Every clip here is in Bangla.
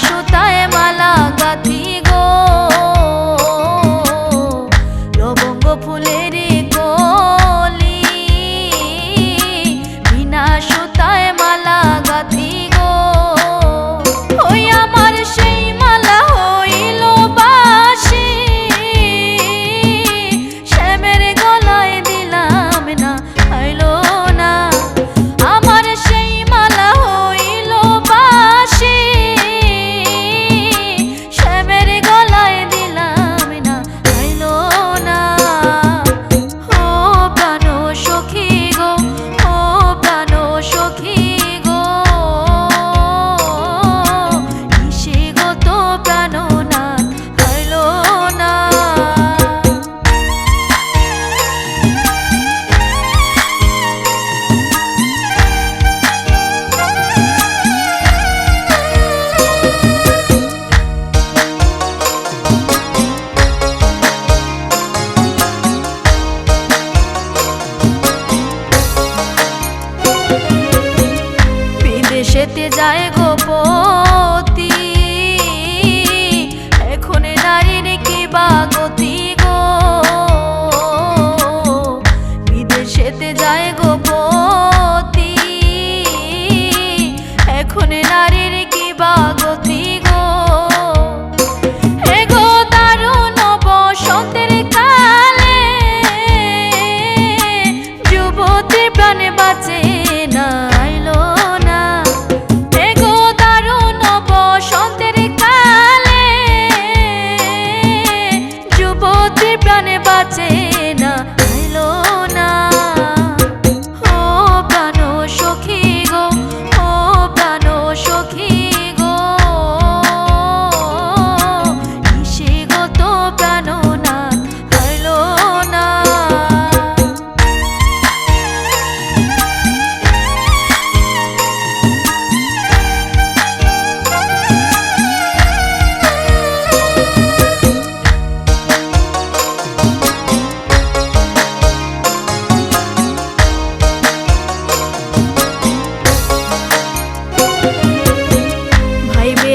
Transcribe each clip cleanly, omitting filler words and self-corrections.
সুতায় মালা গাঁথি গো, লবঙ্গ ফুলের কলি, বিনা সুতায় মালা গাঁথি গো। ওই আমার সেই মালা হইল বাঁশি, শ্যামের গলায় দিলাম না হইল না। আমার সেই মালা হইল বাঁশি, শ্যামের গলায় দিলাম না হইল না। ও প্রাণ সখী গো, ও প্রাণ সখী গো, ইসে গো তো প্রাণনাথ হইল না। বিদেশেতে যায় গোপতি, এখন নারীর কি বা গতি গো। বিদেশেতে যায় গোপতি, এখন নারীর কি বা গতি গো। এগো দারুণ বসন্তের কালে, যুবতী প্রাণে বাঁচে না আইলো না। এগো দারুণ বসন্তের কালে, যুবতী প্রাণে বাঁচে না আইলো না। ও প্রাণ সখী গো, ও প্রাণ সখী গো, ইসে গো তো প্রাণনাথ হইল না।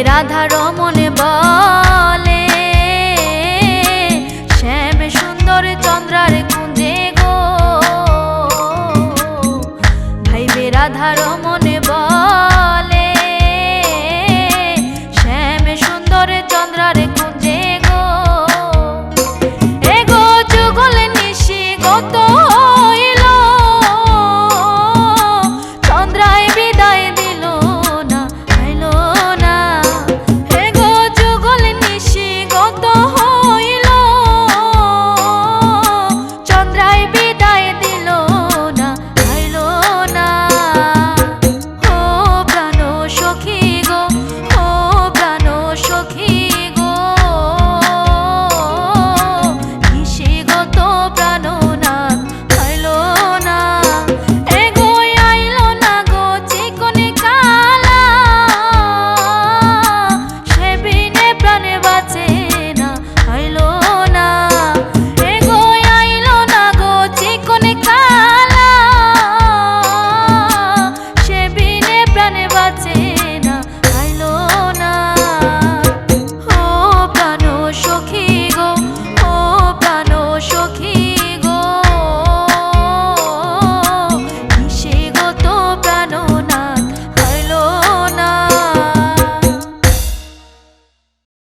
রাধা রমন বলে